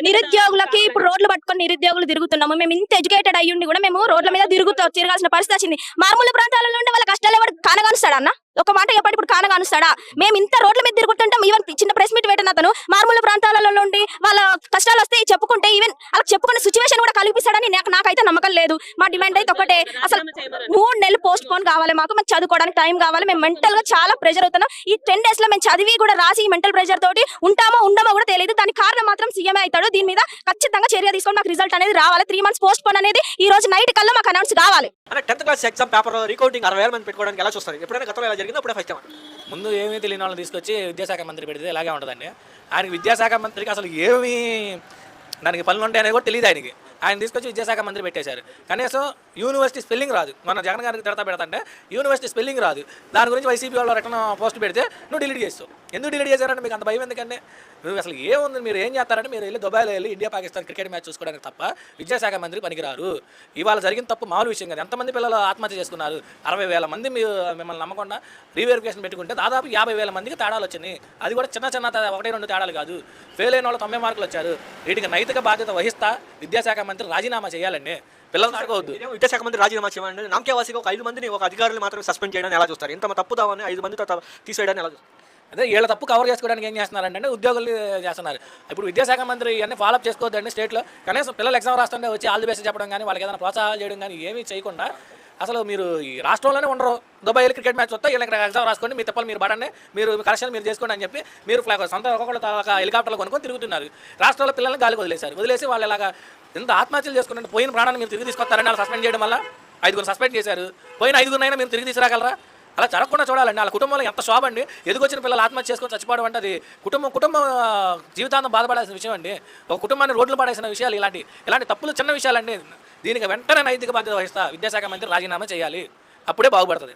నిరుద్యోగులకి ఇప్పుడు రోడ్లు పట్టుకొని నిరుద్యోగులు తిరుగుతున్నాము. మేము ఇంత ఎడ్యుకేటెడ్ అయ్యుండి కూడా మేము రోడ్ల మీద తిరగాల్సిన పరిస్థితి వచ్చింది. మారుమూల ప్రాంతాలలో ఉండే వాళ్ళ కష్టాలు ఎవరు కానగానుస్తాడా అన్న? ఒక మాట చెప్పండి, ఇప్పుడు కానగానుస్తాడా? మేము ఇంత రోడ్ల మీద తిరుగుతుంటాం. ఈవెన్ చిన్న ప్రెస్ మీట్ పెట్టిన అతను మారుమూల ప్రాంతాలలో ఉండి వాళ్ళ కష్టాలు వస్తే చెప్పుకుంటే ఈవెన్ అలా చెప్పుకునే సిచ్యువేషన్ కూడా కల్పిస్తాడని నాకైతే నమ్మకం లేదు. మా డిమాండ్ అయితే ఒకటే, అసలు 3 నెలలు పోస్ట్ పోన్ కావాలి. మాకు చదువుకోవడానికి టైం కావాలి. మేము మెంటల్ గా చాలా ప్రెషర్ అవుతున్నాం. ఈ 10 days లో మేము చదివి కూడా రాసి ఈ మెంటల్ ప్రెషర్ తోటి ఉంటామో ఉండమో కూడా తెలియదు. దానికి కారణం మాత్రం సీఎం అవుతాడు. దీని మీద ఖచ్చితంగా చర్య తీసుకొని మాకు రిజల్ట్ అనేది రావాలి. 3 months పోస్ట్ పోన్ అనేది ఈ రోజు నైట్ కల్లా మాకు అనౌన్స్ కావాలి. అంటే 10th class exam paper recounting 60,000 మంది పెట్టుకోవడానికి ఎలా చూస్తారు? ఎప్పుడైనా గతంలో ఎలా జరిగిందో అప్పుడే ఫస్ట్ టైం. ముందు ఏమీ తెలియని వాళ్ళని తీసుకొచ్చి విద్యాశాఖ మంత్రి పెడితే ఇలాగే ఉంటుందండి. ఆయనకి విద్యాశాఖ మంత్రికి అసలు ఏమి దానికి పనులు ఉంటాయనేది కూడా తెలియదు ఆయనకి. ఆయన తీసుకొచ్చి విద్యాశాఖ మంత్రి పెట్టేశారు. కనీసం యూనివర్సిటీ స్పెల్లింగ్ రాదు. మన జగన్ గారికి తిడతా పెడతాంటే యూనివర్సిటీ స్పెల్లింగ్ రాదు. దాని గురించి వైసీపీ వాళ్ళు రిటర్న్ పోస్ట్ పెడితే నువ్వు డిలీట్ చేస్తావు. ఎందుకు డిలీట్ చేశారంటే మీకు అంత భయం ఎందుకంటే? నువ్వు అసలు ఏముంది, మీరు ఏం చేస్తారంటే మీరు వెళ్ళి దుబాయ్లో వెళ్ళి ఇండియా పాకిస్తాన్ క్రికెట్ మ్యాచ్ చూసుకోవడానికి తప్ప విద్యాశాఖ మంత్రి పనికిరారు. ఇవాళ జరిగిన తప్పు మామూలు విషయం కదా. ఎంతమంది పిల్లలు ఆత్మహత్య చేసుకున్నారు? 60,000 మంది మిమ్మల్ని నమ్మకుండా రీవెరిఫికేషన్ పెట్టుకుంటే దాదాపు 50,000 మందికి తేడాలు వచ్చినాయి. అది కూడా చిన్న 1-2 తేడాలు కాదు. ఫెయిల్ అయిన వాళ్ళు 90 మార్కులు వచ్చారు. వీటికి నైతిక బాధ్యత వహిస్తా విద్యాశాఖ మంత్రి రాజీనామా చేయాలండి. పిల్లలు తాడుకోవద్దు. విద్యాశాఖ మంత్రి రాజీనామా చేయాలంటే నామకేవాసిగా ఒక 5 మందిని ఒక అధికారులు మాత్రమే సస్పెండ్ చేయడానికి ఎలా చూస్తారు? ఇంత తప్పుదామని 5 మందితో తీసేయడానికి ఎలా చూస్తారు? అదే వీళ్ళ తప్పు కవర్ చేసుకోవడానికి ఏం చేస్తున్నారంటే ఉద్యోగులు చేస్తున్నారు. ఇప్పుడు విద్యాశాఖ మంత్రి ఇవన్నీ ఫాలోఅప్ చేసుకోవద్దండి. స్టేట్లో కనీసం పిల్లలు ఎగ్జామ్ రాస్తుంటే వచ్చి ఆల్ ది బెస్ట్ చెప్పడం కానీ వాళ్ళకి ఏదైనా ప్రోత్సాహాలు చేయడం కానీ ఏమీ చేయకుండా అసలు మీరు ఈ రాష్ట్రంలోనే ఉండరు. దుబాయ్ వెళ్ళి క్రికెట్ మ్యాచ్ వస్తే వీళ్ళకి ఎగ్జామ్ రాసుకోండి, మీ తప్పలు మీరు పడండి, మీరు కరెక్షన్ మీరు చేసుకోండి అని చెప్పి మీరు సొంత ఒక్కొక్కళ్ళు హెలికాప్టర్లు కొనుక్కొని తిరుగుతున్నారు. రాష్ట్రాల పిల్లల్ని గాలికి వదిలేసి వాళ్ళు ఇలాగా ఎంత ఆత్మహత్యలు చేసుకుంటే పోయిన ప్రాణాన్ని మీరు తిరిగి తీసుకొస్తారని వాళ్ళు సస్పెండ్ చేయడం వల్ల 5 సస్పెండ్ చేశారు. పోయిన 5 మీరు తిరిగి తీసుకురాగలరా? అలా జరగకుండా చూడాలండి. వాళ్ళ కుటుంబంలో ఎంత శోభ అండి. ఎదుగొచ్చిన పిల్లలు ఆత్మహత్య చేసుకొని చచ్చిపోవడం అంటే అది కుటుంబం జీవితాంతం బాధపడాల్సిన విషయం అండి. ఒక కుటుంబాన్ని రోడ్లు పడేసిన విషయాలు ఇలాంటి తప్పులు చిన్న విషయాలండి. దీనికి వెంటనే నైతిక బాధ్యత వహిస్తా విద్యాశాఖ మంత్రి రాజీనామా చేయాలి. అప్పుడే బాగుపడుతుంది.